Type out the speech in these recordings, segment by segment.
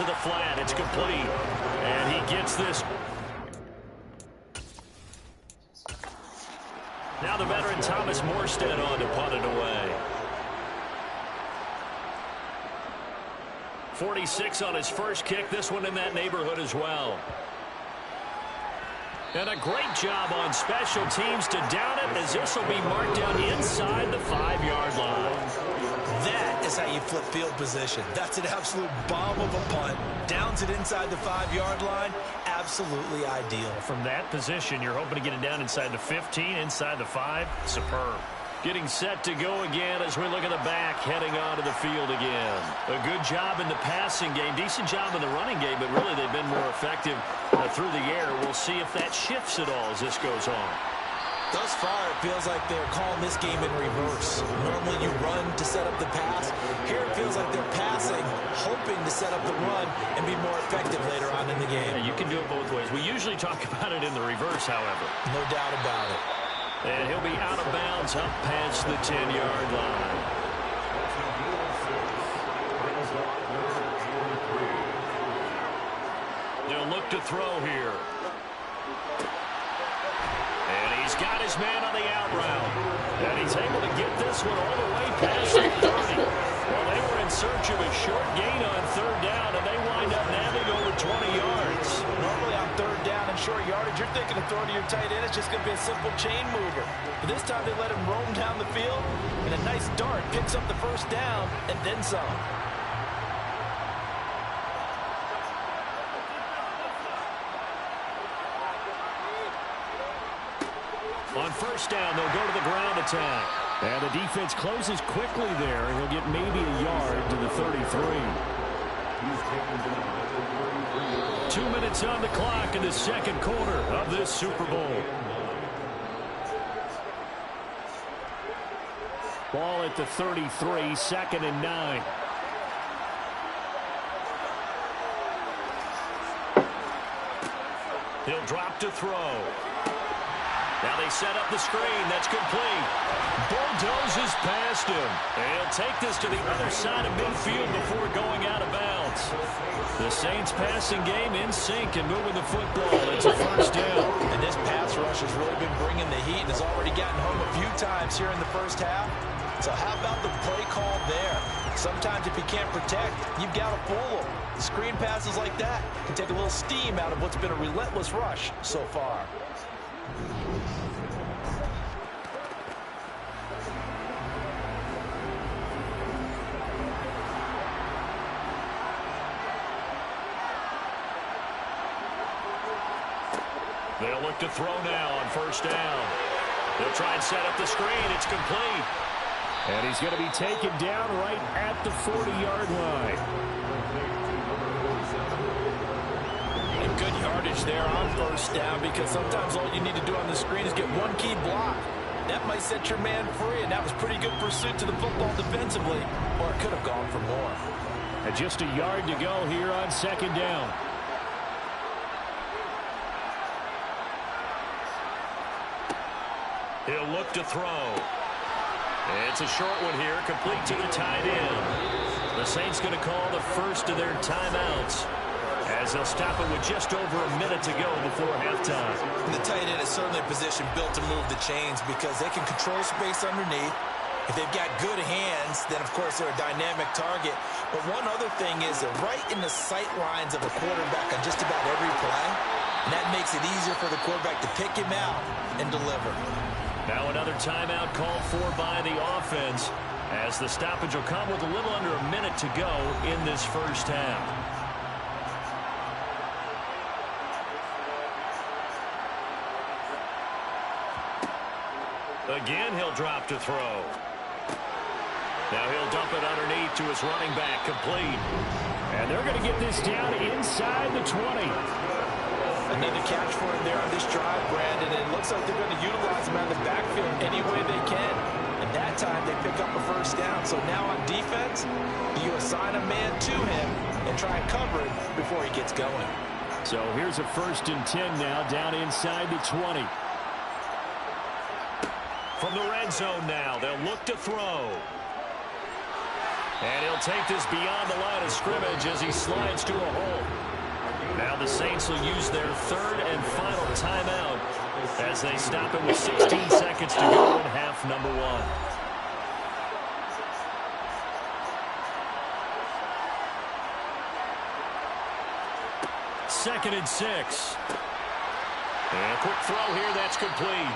the flat. It's complete. And he gets this. Now the veteran Thomas Morstead on to punt it away. 46 on his first kick. This one in that neighborhood as well. And a great job on special teams to down it, as this will be marked down inside the 5-yard line. That is how you flip field position. That's an absolute bomb of a punt. Downs it inside the 5-yard line. Absolutely ideal. From that position, you're hoping to get it down inside the 15, inside the 5. Superb. Getting set to go again as we look at the back, heading onto the field again. A good job in the passing game, decent job in the running game, but really they've been more effective through the air. We'll see if that shifts at all as this goes on. Thus far, it feels like they're calling this game in reverse. Normally you run to set up the pass. Here it feels like they're passing, hoping to set up the run and be more effective later on in the game. Yeah, you can do it both ways. We usually talk about it in the reverse, however. No doubt about it. And he'll be out of bounds up past the 10-yard line. They'll look to throw here. And he's got his man on the out route. And he's able to get this one all the way past the 30. Well, they were in search of a short gain on third down, and they wind up nabbing over 20 yards. Normally on third down and short yardage, you're thinking of throwing to your tight end. It's just going to be a simple chain mover. But this time they let him roam down the field, and a nice dart picks up the first down and then some. On first down, they'll go to the ground attack. And the defense closes quickly there, and he'll get maybe a yard to the 33. 2 minutes on the clock in the second quarter of this Super Bowl. Ball at the 33, 2nd and 9. He'll drop to throw. Now they set up the screen. That's complete. Bulldozes past him. And he'll take this to the other side of midfield before going out of bounds. The Saints passing game in sync and moving the football. It's a first down. And this pass rush has really been bringing the heat and has already gotten home a few times here in the first half. So how about the play call there? Sometimes if you can't protect, you've got to fool them. Screen passes like that can take a little steam out of what's been a relentless rush so far. They'll look to throw now on first down. They'll try and set up the screen. It's complete. And he's going to be taken down right at the 40-yard line. And good yardage there on first down, because sometimes all you need to do on the screen is get one key block. That might set your man free, and that was pretty good pursuit to the football defensively, or it could have gone for more. And just a yard to go here on second down. He'll look to throw. It's a short one here, complete to the tight end. The Saints going to call the first of their timeouts, as they'll stop it with just over a minute to go before halftime. And the tight end is certainly a position built to move the chains, because they can control space underneath. If they've got good hands, then of course they're a dynamic target. But one other thing is they're right in the sight lines of a quarterback on just about every play. And that makes it easier for the quarterback to pick him out and deliver. Now another timeout called for by the offense, as the stoppage will come with a little under a minute to go in this first half. Again, he'll drop to throw. Now he'll dump it underneath to his running back, complete. And they're going to get this down inside the 20. Another catch for him there on this drive, Brandon. And it looks like they're going to utilize him out of the backfield any way they can. And that time they pick up a first down. So now on defense, you assign a man to him and try and cover him before he gets going. So here's a 1st and 10 now, down inside the 20. From the red zone now, they'll look to throw. And he'll take this beyond the line of scrimmage as he slides to a hole. Now the Saints will use their third and final timeout as they stop it with 16 seconds to go in half number one. Second and 6. And a quick throw here, that's complete.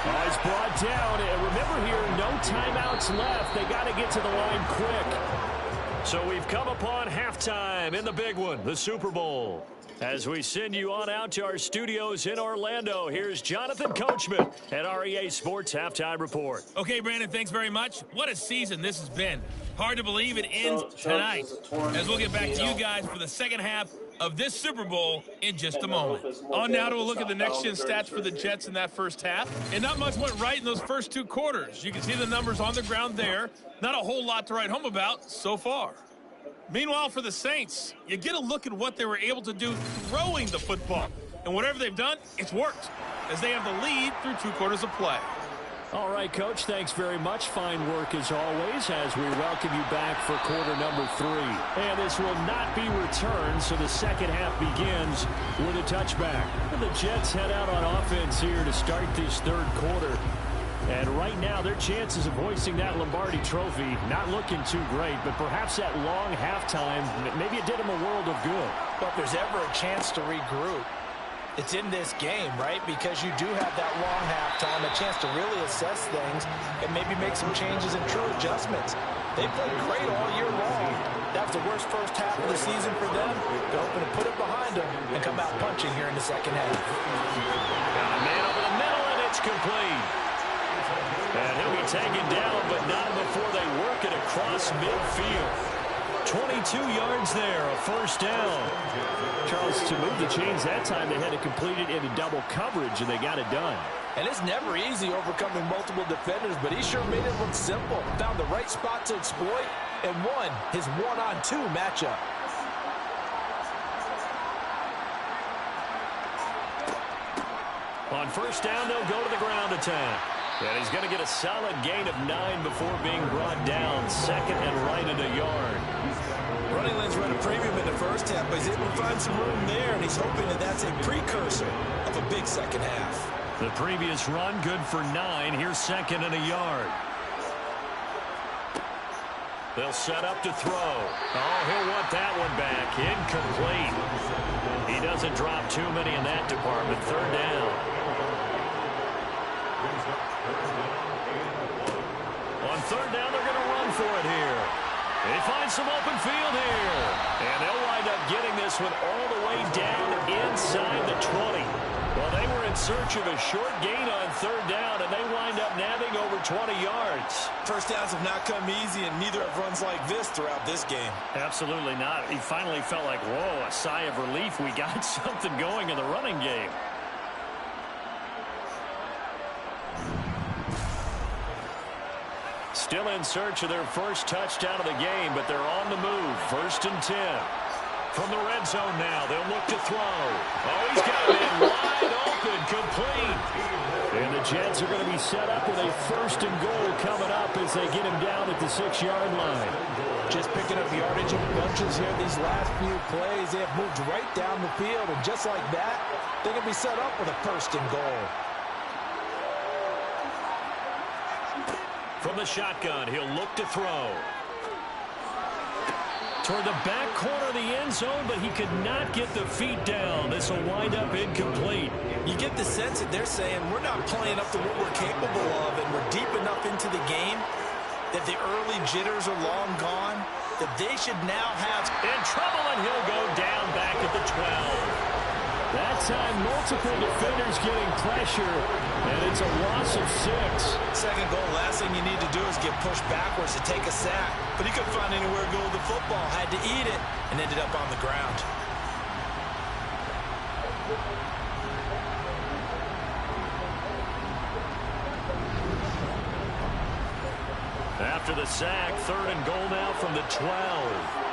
Oh, he's brought down. And remember here, no timeouts left. They got to get to the line quick. So we've come upon halftime in the big one, the Super Bowl. As we send you on out to our studios in Orlando, here's Jonathan Coachman at REA Sports Halftime Report. Okay, Brandon, thanks very much. What a season this has been. Hard to believe it ends tonight, as we'll get back to you guys for the second half of this Super Bowl in just a moment. On now to a look at the next-gen stats for the Jets in that first half. And not much went right in those first two quarters. You can see the numbers on the ground there. Not a whole lot to write home about so far. Meanwhile, for the Saints, you get a look at what they were able to do throwing the football. And whatever they've done, it's worked, as they have the lead through 2 quarters of play. All right, Coach, thanks very much. Fine work as always as we welcome you back for quarter number 3. And this will not be returned, so the second half begins with a touchback. The Jets head out on offense here to start this third quarter. And right now, their chances of hoisting that Lombardi trophy not looking too great, but perhaps that long halftime, maybe it did them a world of good. Well, if there's ever a chance to regroup, it's in this game, right? Because you do have that long halftime, a chance to really assess things and maybe make some changes and true adjustments. They played great all year long. That was the worst first half of the season for them. They're hoping to put it behind them and come out punching here in the second half. Got a man over the middle, and it's complete. And he'll be taken down, but not before they work it across midfield. 22 yards there, a first down. Charles, to move the chains that time, they had to complete it into double coverage, and they got it done. And it's never easy overcoming multiple defenders, but he sure made it look simple. Found the right spot to exploit and won his one-on-two matchup. On first down, they'll go to the ground attack. And he's going to get a solid gain of 9 before being brought down. Second and right at a yard. Running lanes run a premium in the first half, but he's able to find some room there, and he's hoping that that's a precursor of a big second half. The previous run, good for 9. Here's second and a yard. They'll set up to throw. Oh, he'll want that one back. Incomplete. He doesn't drop too many in that department. Third down. On third down, they're going to run for it here. They find some open field here. And they'll wind up getting this one all the way down inside the 20. Well, they were in search of a short gain on third down, and they wind up nabbing over 20 yards. First downs have not come easy, and neither have runs like this throughout this game. Absolutely not. He finally felt like, whoa, a sigh of relief. We got something going in the running game. Still in search of their first touchdown of the game, but they're on the move. First and 10. From the red zone now, they'll look to throw. Oh, he's got it in wide open, complete. And the Jets are going to be set up with a first and goal coming up as they get him down at the 6-yard line. Just picking up yardage in bunches here these last few plays. They have moved right down the field, and just like that, they're going to be set up with a first and goal. From the shotgun, he'll look to throw. Toward the back corner of the end zone, but he could not get the feet down. This will wind up incomplete. You get the sense that they're saying we're not playing up to what we're capable of, and we're deep enough into the game that the early jitters are long gone, that they should now have in trouble, and he'll go down back at the 12. That time, multiple defenders getting pressure, and it's a loss of 6. Second goal, last thing you need to do is get pushed backwards to take a sack. But he couldn't find anywhere to go with the football, had to eat it, and ended up on the ground. After the sack, third and goal now from the 12.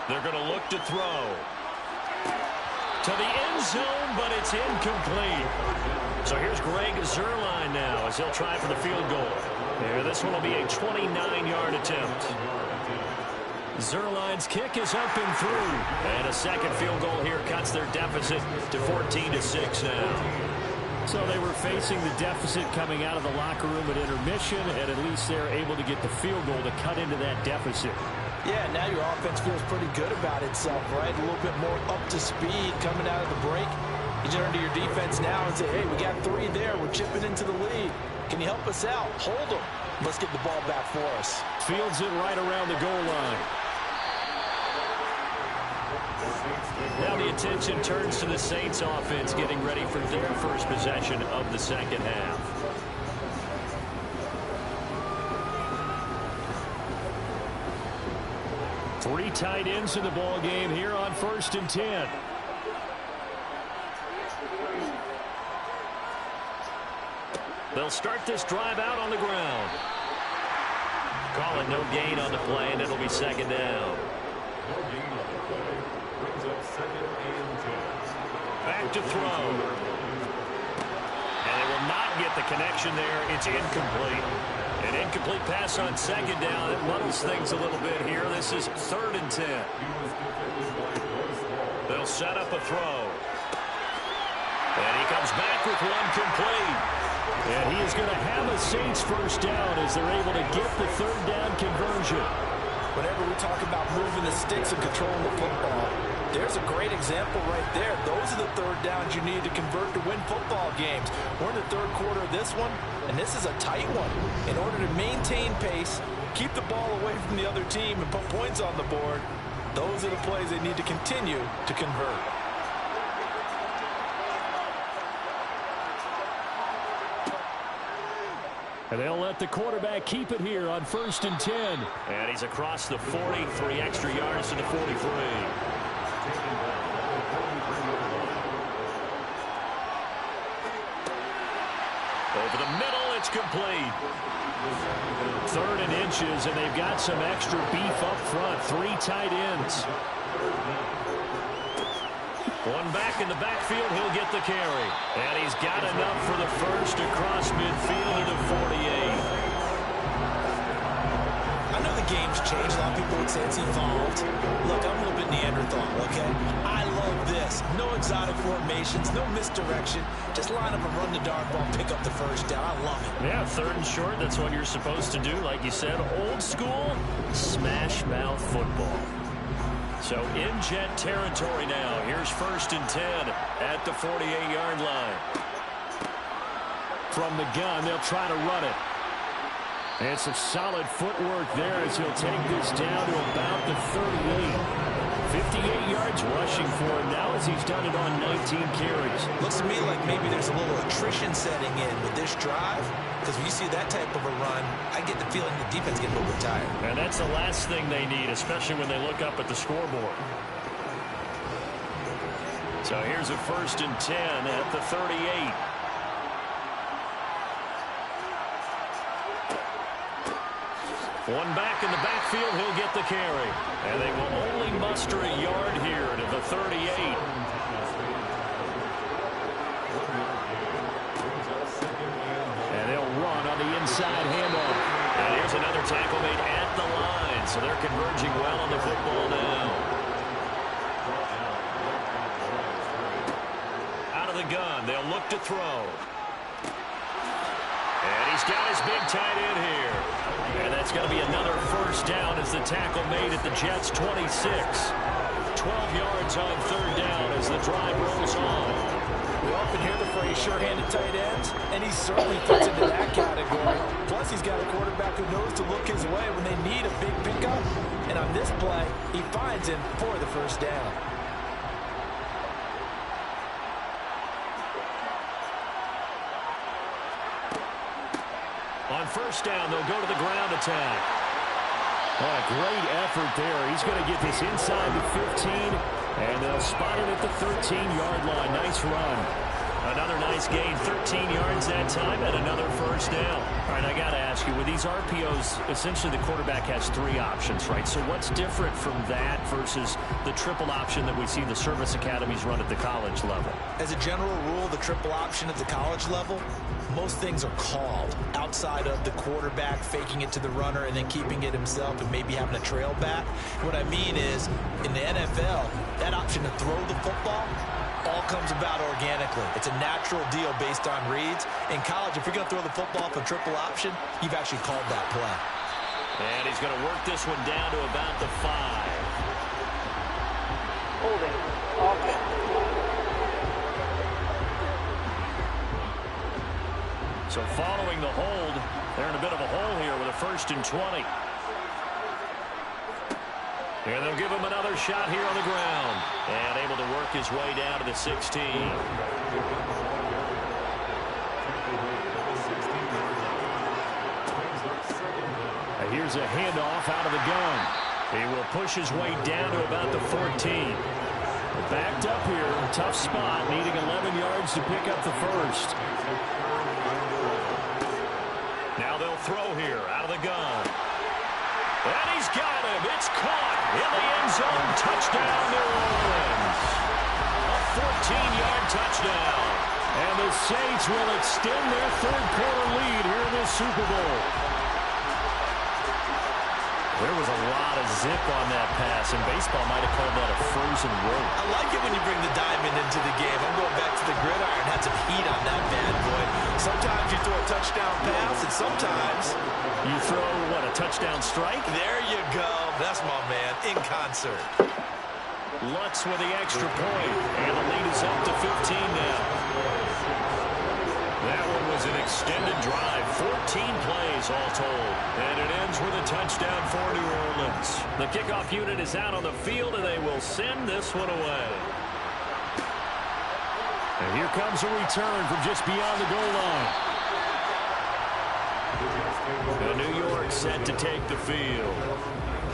They're going to look to throw. To the end zone, but it's incomplete. So here's Greg Zuerlein now as he'll try for the field goal. Here, this one will be a 29-yard attempt. Zuerlein's kick is up and through. And a second field goal here cuts their deficit to 14-6 now. So they were facing the deficit coming out of the locker room at intermission, and at least they're able to get the field goal to cut into that deficit. Yeah, now your offense feels pretty good about itself, right? A little bit more up to speed coming out of the break. You turn to your defense now and say, hey, we got 3 there. We're chipping into the lead. Can you help us out? Hold them. Let's get the ball back for us. Fields it right around the goal line. Now the attention turns to the Saints offense getting ready for their first possession of the second half. Three tight ends in the ball game here on 1st and 10. They'll start this drive out on the ground. Call it no gain on the play, and it'll be second down. Back to throw. And they will not get the connection there. It's incomplete. An incomplete pass on second down. It muddles things a little bit here. This is 3rd and 10. They'll set up a throw. And he comes back with one complete. And he is going to have a Saints first down as they're able to get the 3rd down conversion. Whenever we talk about moving the sticks and controlling the football, there's a great example right there. Those are the 3rd downs you need to convert to win football games. We're in the 3rd quarter of this one, and this is a tight one. In order to maintain pace, keep the ball away from the other team, and put points on the board, those are the plays they need to continue to convert. And they'll let the quarterback keep it here on 1st and 10. And he's across the 40, 3 extra yards to the 43. Over the middle, it's complete. 3rd and inches, and they've got some extra beef up front. 3 tight ends. One back in the backfield, he'll get the carry. And he's got enough for the first across midfield to 48. I know the game's changed. A lot of people would say it's evolved. Look, I'm a little bit Neanderthal, okay? I love this. No exotic formations, no misdirection. Just line up and run the darn ball, pick up the first down. I love it. Yeah, 3rd and short, that's what you're supposed to do. Like you said, old school, smash mouth football. So in Jet territory now. Here's 1st and 10 at the 48-yard line. From the gun, they'll try to run it. And some solid footwork there as he'll take this down to about the 38. 58 yards rushing for him now as he's done it on 19 carries. Looks to me like maybe there's a little attrition setting in with this drive. Because when you see that type of a run, I get the feeling the defense gets a little bit tired. And that's the last thing they need, especially when they look up at the scoreboard. So here's a 1st and 10 at the 38. One back in the backfield, he'll get the carry. And they will only muster a yard here to the 38. And they'll run on the inside handoff. And here's another tackle made at the line. So they're converging well on the football now. Out of the gun, they'll look to throw. And he's got his big tight end here. And that's going to be another first down as the tackle made at the Jets' 26. 12 yards on 3rd down as the drive rolls on. We often hear the phrase sure-handed tight ends, and he certainly fits into that category. Plus, he's got a quarterback who knows to look his way when they need a big pickup. And on this play, he finds him for the first down. On 1st down, they'll go to the ground attack. Oh, a great effort there. He's going to get this inside the 15, and they'll spot it at the 13-yard line. Nice run. Another nice gain, 13 yards that time, and another first down. All right, I got to ask you, with these RPOs, essentially the quarterback has 3 options, right? So what's different from that versus the triple option that we see the service academies run at the college level? As a general rule, the triple option at the college level, most things are called outside of the quarterback faking it to the runner and then keeping it himself and maybe having a trail back. What I mean is, in the NFL, that option to throw the football all comes about organically. It's a natural deal based on reads. In college, if you're going to throw the football for triple option, you've actually called that play. And he's going to work this one down to about the 5. Holding. Offense. So following the hold, they're in a bit of a hole here with a 1st and 20. And they'll give him another shot here on the ground. And able to work his way down to the 16. Here's a handoff out of the gun. He will push his way down to about the 14. Backed up here, tough spot, needing 11 yards to pick up the first. Now they'll throw here out of the gun. And he's got him. It's caught in the end zone. Touchdown, New Orleans. A 14-yard touchdown. And the Saints will extend their third-quarter lead here in this Super Bowl. There was a lot of zip on that pass, and baseball might have called that a frozen rope. I like it when you bring the diamond into the game. I'm going back to the gridiron. Had some heat on that bad boy. Sometimes you throw a touchdown pass, and sometimes you throw, what, a touchdown strike? There you go. That's my man, in concert. Lutz with the extra point, and the lead is up to 15 now. That one was an extended drive, 14 plays all told, and it ends with a touchdown for New Orleans. The kickoff unit is out on the field, and they will send this one away. And here comes a return from just beyond the goal line. And New York set to take the field.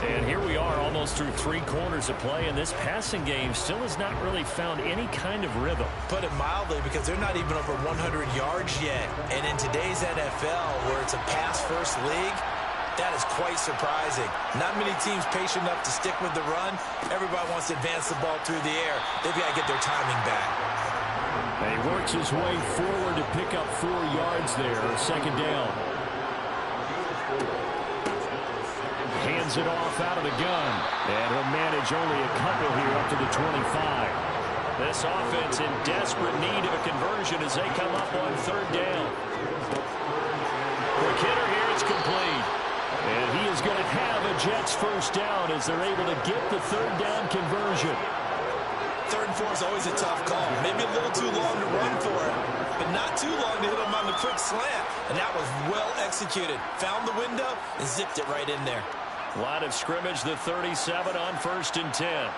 And here we are almost through 3 quarters of play, and this passing game still has not really found any kind of rhythm. Put it mildly, because they're not even over 100 yards yet. And in today's NFL, where it's a pass-first league, that is quite surprising. Not many teams patient enough to stick with the run. Everybody wants to advance the ball through the air. They've got to get their timing back. And he works his way forward to pick up 4 yards there, 2nd down. Hands it off out of the gun. And he'll manage only a couple here up to the 25. This offense in desperate need of a conversion as they come up on 3rd down. Quick hitter here, it's complete. And he is going to have a Jets first down as they're able to get the 3rd down conversion. 3rd and 4 is always a tough call. Maybe a little too long to run for it, but not too long to hit him on the quick slant. And that was well executed. Found the window and zipped it right in there. Line of scrimmage, the 37 on 1st and 10.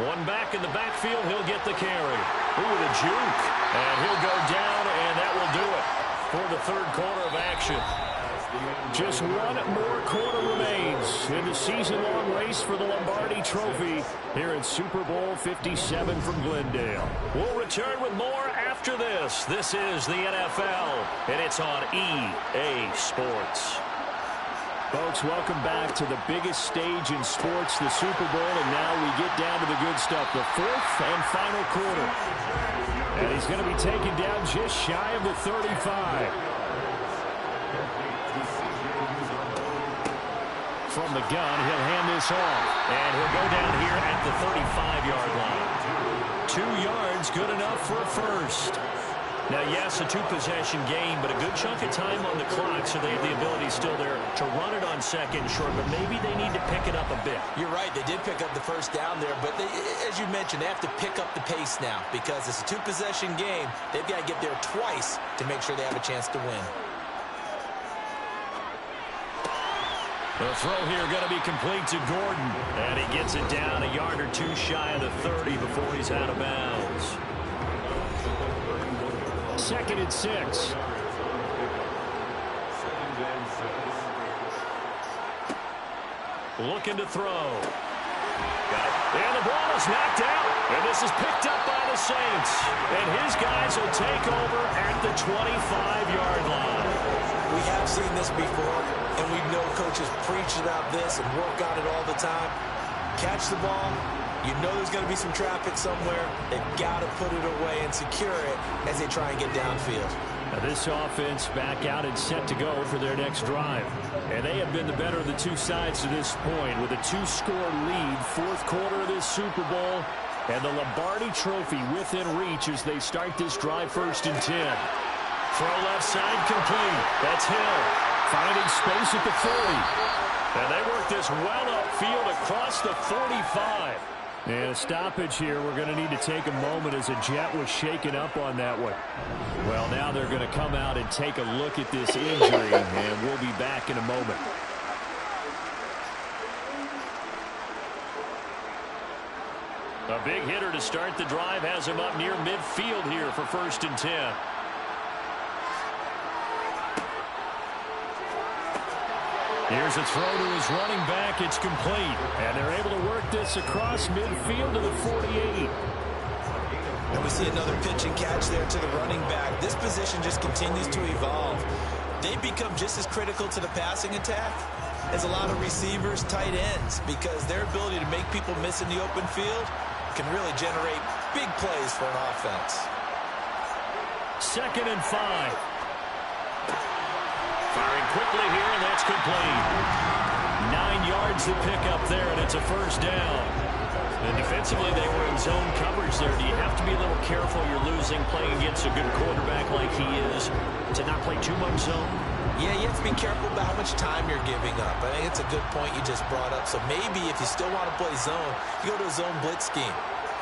One back in the backfield, he'll get the carry. Ooh, the juke. And he'll go down, and that will do it for the 3rd quarter of action. Just 1 more quarter remains in the season-long race for the Lombardi Trophy here at Super Bowl 57 from Glendale. We'll return with more after this. This is the NFL, and it's on EA Sports. Folks, welcome back to the biggest stage in sports, the Super Bowl, and now we get down to the good stuff, the 4th and final quarter. And he's going to be taken down just shy of the 35. From the gun, he'll hand this off, and he'll go down here at the 35-yard line. 2 yards, good enough for a first. Now, yes, a 2-possession game, but a good chunk of time on the clock, so they have the ability still there to run it on 2nd and short, but maybe they need to pick it up a bit. You're right, they did pick up the first down there, but they, as you mentioned, they have to pick up the pace now because it's a 2-possession game. They've got to get there twice to make sure they have a chance to win. The throw here going to be complete to Gordon. And he gets it down a yard or 2 shy of the 30 before he's out of bounds. 2nd and 6. Looking to throw. And the ball is knocked out. And this is picked up by the Saints. And his guys will take over at the 25-yard line. We have seen this before, and we know coaches preach about this and work on it all the time. Catch the ball. You know there's going to be some traffic somewhere. They've got to put it away and secure it as they try and get downfield. Now this offense back out and set to go for their next drive. And they have been the better of the two sides to this point with a 2-score lead, fourth quarter of this Super Bowl. And the Lombardi Trophy within reach as they start this drive, 1st and 10. Throw left side complete. That's Hill finding space at the 40. And they work this well upfield across the 45. And a stoppage here. We're going to need to take a moment as a Jet was shaken up on that one. Well, now they're going to come out and take a look at this injury, and we'll be back in a moment. A big hitter to start the drive has him up near midfield here for 1st and 10. Here's a throw to his running back. It's complete. And they're able to work this across midfield to the 48. And we see another pitch and catch there to the running back. This position just continues to evolve. They become just as critical to the passing attack as a lot of receivers, tight ends, because their ability to make people miss in the open field can really generate big plays for an offense. 2nd and 5. Firing quickly here, and that's complete. 9 yards to pick up there, and it's a 1st down. And defensively, they were in zone coverage there. Do you have to be a little careful? You're losing, playing against a good quarterback like he is, to not play too much zone? Yeah, you have to be careful about how much time you're giving up. I think it's a good point you just brought up. So maybe if you still want to play zone, you go to a zone blitz scheme.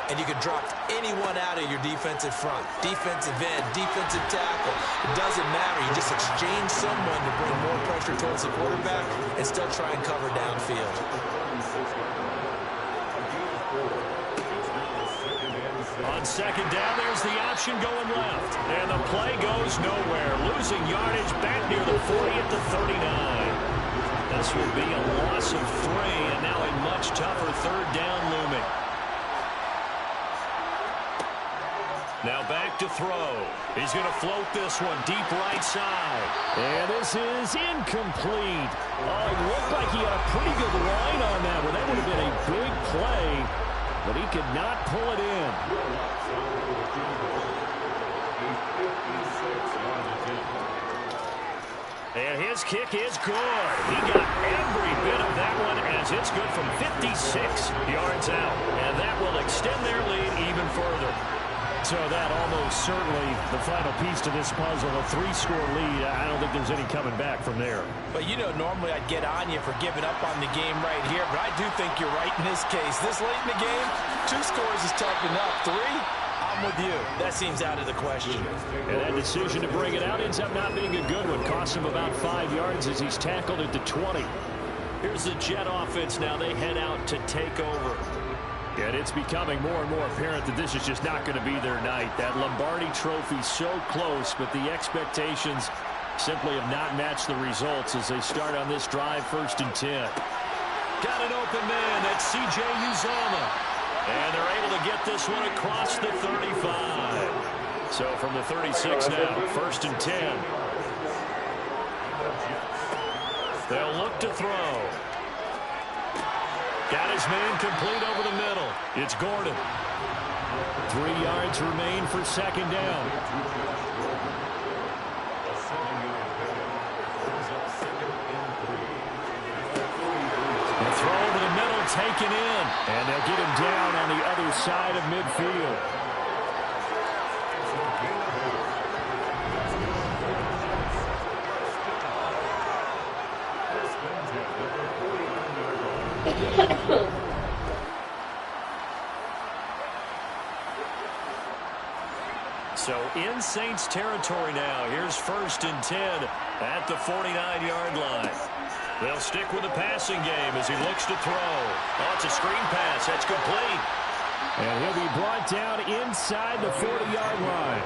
And you can drop anyone out of your defensive front. Defensive end, defensive tackle. It doesn't matter. You just exchange someone to bring more pressure towards the quarterback and still try and cover downfield. On 2nd down, there's the option going left. And the play goes nowhere. Losing yardage back near the 40 at the 39. This will be a loss of 3, and now a much tougher 3rd down looming. Now back to throw. He's going to float this one deep right side. And this is incomplete. Oh, it looked like he had a pretty good line on that one. That would have been a big play, but he could not pull it in. And his kick is good. He got every bit of that one as it's good from 56 yards out. And that will extend their lead even further. So that almost certainly the final piece to this puzzle, a 3-score lead. I don't think there's any coming back from there. But, you know, normally I'd get on you for giving up on the game right here, but I do think you're right in this case. This late in the game, 2 scores is tough enough. 3, I'm with you. That seems out of the question. And that decision to bring it out ends up not being a good one. Costs him about 5 yards as he's tackled at the 20. Here's the Jet offense now. They head out to take over. And it's becoming more and more apparent that this is just not going to be their night. That Lombardi Trophy so close, but the expectations simply have not matched the results as they start on this drive, 1st and 10. Got an open man. That's C.J. Uzomah. And they're able to get this one across the 35. So from the 36 now, 1st and 10. They'll look to throw. Got his man complete over the middle. It's Gordon. 3 yards remain for 2nd down. The throw over the middle taken in. And they'll get him down on the other side of midfield. So in Saints territory now. Here's 1st and 10 at the 49-yard line. They'll stick with the passing game as he looks to throw. Oh, it's a screen pass. That's complete. And he'll be brought down inside the 40-yard line.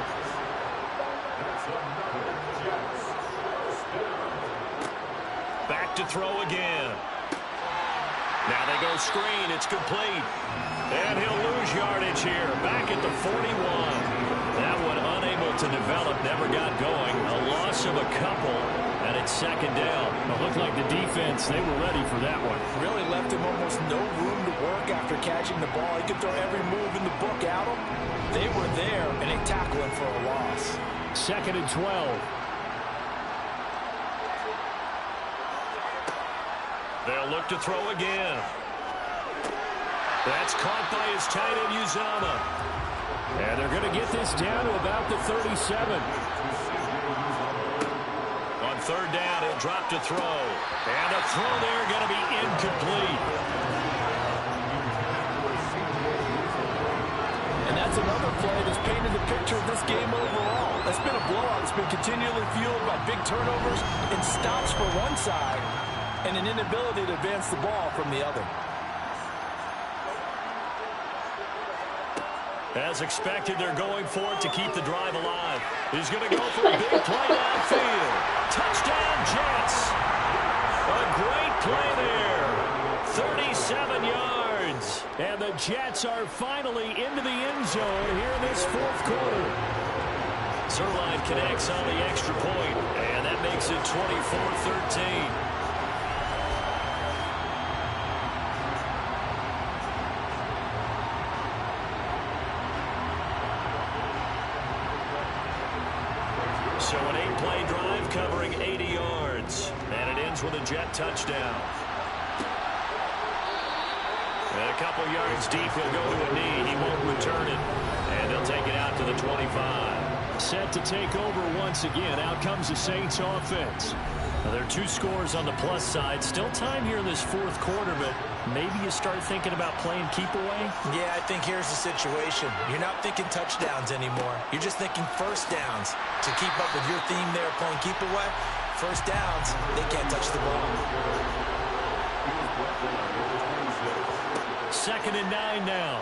Back to throw again. Now they go screen. It's complete. And he'll lose yardage here. Back at the 41. That one unable to develop. Never got going. A loss of a couple. And it's second down. It looked like the defense, they were ready for that one. Really left him almost no room to work after catching the ball. He could throw every move in the book at him. They were there, and they tackled him for a loss. Second and 12. They'll look to throw again. That's caught by his tight end, Uzama. And they're going to get this down to about the 37. On third down, he'll drop to throw. And a throw there going to be incomplete. And that's another play that's painted the picture of this game overall. It's been a blowout. It's been continually fueled by big turnovers and stops for one side and an inability to advance the ball from the other. As expected, they're going for it to keep the drive alive. He's going to go for a big play downfield. Touchdown, Jets. A great play there. 37 yards. And the Jets are finally into the end zone here in this fourth quarter. Zerline connects on the extra point, and that makes it 24-13. So an 8-play drive covering 80 yards. And it ends with a Jet touchdown. And a couple yards deep, he'll go to a knee. He won't return it. And they'll take it out to the 25. Set to take over once again. Out comes the Saints offense. Now, there are 2 scores on the plus side. Still time here in this fourth quarter, but maybe you start thinking about playing keep away? Yeah, I think here's the situation. You're not thinking touchdowns anymore. You're just thinking first downs. To keep up with your theme there, playing keep away, first downs, they can't touch the ball. Second and 9 now.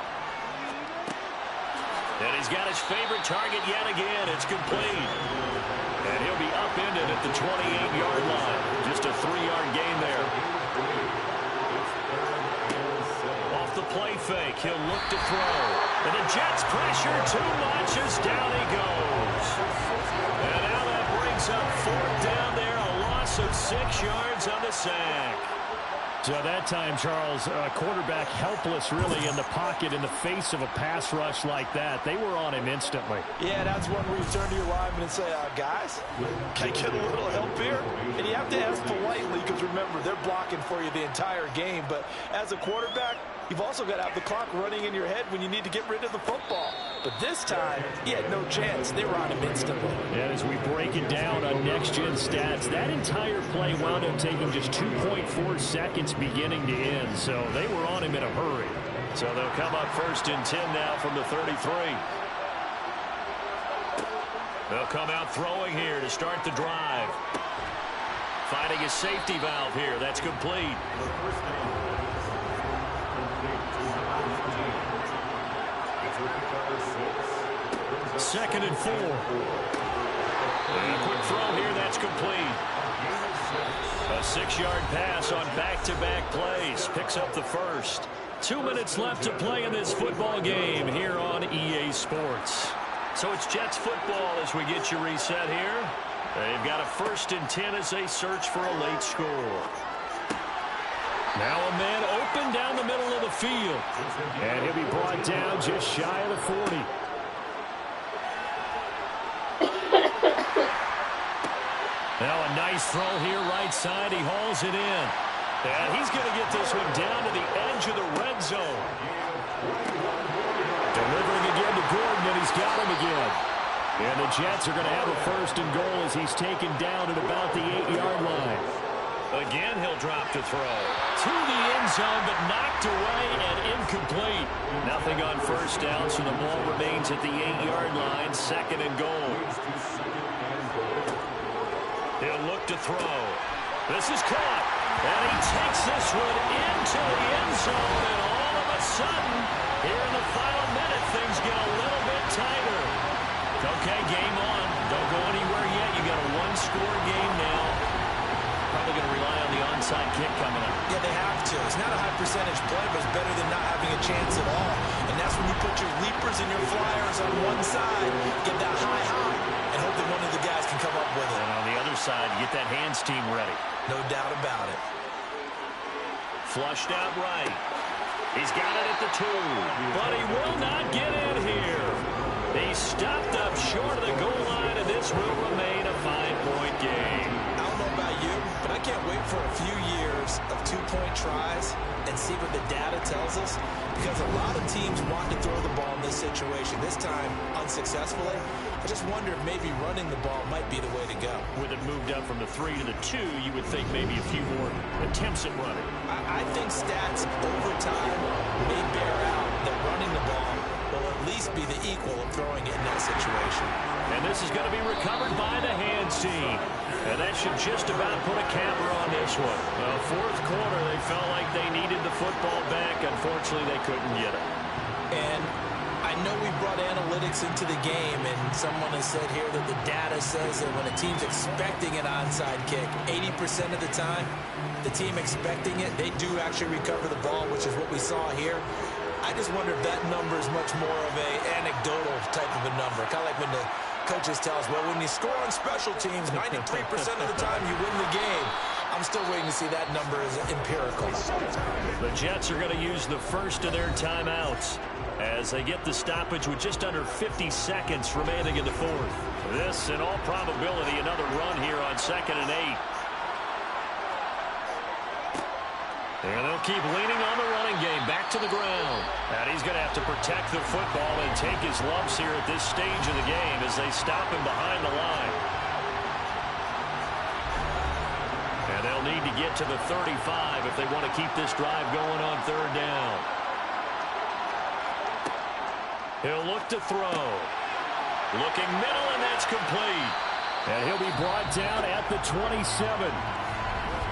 And he's got his favorite target yet again. It's complete. And he'll be upended at the 28-yard line. Just a 3-yard gain there. Off the play fake, he'll look to throw. And the Jets pressure too much as down he goes. And now that brings up fourth down there. A loss of 6 yards on the sack. So that time, Charles, quarterback helpless really in the pocket in the face of a pass rush like that. They were on him instantly. Yeah, that's when we turn to your lineman and say, guys, can I get a little help here? And you have to ask politely because, remember, they're blocking for you the entire game. But as a quarterback, you've also got to have the clock running in your head when you need to get rid of the football. But this time, he had no chance. They were on him instantly. And as we break it down on next-gen stats, that entire play wound up taking just 2.4 seconds beginning to end. So they were on him in a hurry. So they'll come up first and 10 now from the 33. They'll come out throwing here to start the drive. Finding a safety valve here. That's complete. Second and 4. And a quick throw here. That's complete. A 6-yard pass on back-to-back plays. Picks up the first. 2 minutes left to play in this football game here on EA Sports. So it's Jets football as we get you reset here. They've got a first and 10 as they search for a late score. Now a man open down the middle of the field. And he'll be brought down just shy of the 40. Now a nice throw here right side. He hauls it in. And he's going to get this one down to the edge of the red zone. Delivering again to Gordon, and he's got him again. And the Jets are going to have a first and goal as he's taken down at about the 8-yard line. Again, he'll drop to throw. To the end zone, but knocked away and incomplete. Nothing on first down, so the ball remains at the 8-yard line. Second and goal. He'll look to throw. This is caught. And he takes this one into the end zone. And all of a sudden, here in the final minute, things get a little bit tighter. Okay, game on. Don't go anywhere yet. You got a one-score game now. Probably going to rely on the onside kick coming up. Yeah, they have to. It's not a high percentage play, but it's better than not having a chance at all. And that's when you put your leapers and your flyers on one side, get that high, and hope that one of the guys can come up with it. And on the other side, you get that hands team ready. No doubt about it. Flushed out right. He's got it at the 2, but he will not get in here. He's stopped up short of the goal line, and this will remain a 5-point game. I don't know about you, but I can't wait for a few years of 2-point tries and see what the data tells us, because a lot of teams want to throw the ball in this situation. This time, unsuccessfully. I just wonder if maybe running the ball might be the way to go. With it moved up from the 3 to the 2, you would think maybe a few more attempts at running. I think stats over time may bear out that running the ball will at least be the equal of throwing it in that situation. And this is going to be recovered by the hands team. And that should just about put a capper on this one. Well, fourth quarter, they felt like they needed the football back. Unfortunately, they couldn't get it. And I know we brought analytics into the game, and someone has said here that the data says that when a team's expecting an onside kick, 80% of the time, the team expecting it, they do actually recover the ball, which is what we saw here. I just wonder if that number is much more of a anecdotal type of a number. Kind of like when the coaches tell us, well, when you score on special teams, 93% of the time you win the game. I'm still waiting to see that number as empirical. The Jets are going to use the first of their timeouts as they get the stoppage with just under 50 seconds remaining in the fourth. This, in all probability, another run here on 2nd and 8. And they'll keep leaning on the running game back to the ground. And he's going to have to protect the football and take his lumps here at this stage of the game as they stop him behind the line. And they'll need to get to the 35 if they want to keep this drive going on 3rd down. He'll look to throw. Looking middle, and that's complete. And he'll be brought down at the 27.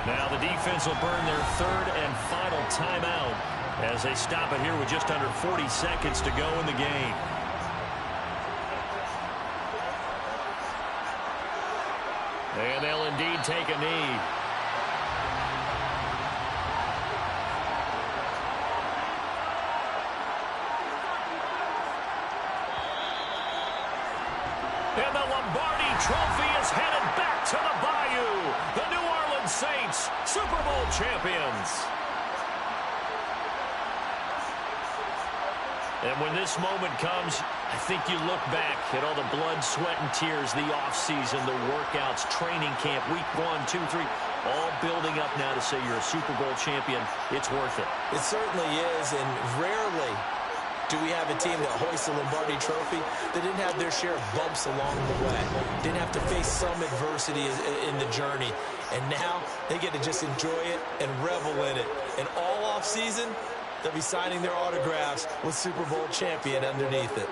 Now the defense will burn their 3rd and final timeout as they stop it here with just under 40 seconds to go in the game. And they'll indeed take a knee. And the Lombardi Trophy is headed back to the Bayou. The New Orleans Saints, Super Bowl champions. And when this moment comes, I think you look back at all the blood, sweat, and tears, the offseason, the workouts, training camp, week 1, 2, 3, all building up now to say you're a Super Bowl champion. It's worth it. It certainly is, and rarely do we have a team that hoists a Lombardi Trophy that didn't have their share of bumps along the way, didn't have to face some adversity in the journey, and now they get to just enjoy it and revel in it. And all offseason, they'll be signing their autographs with Super Bowl champion underneath it.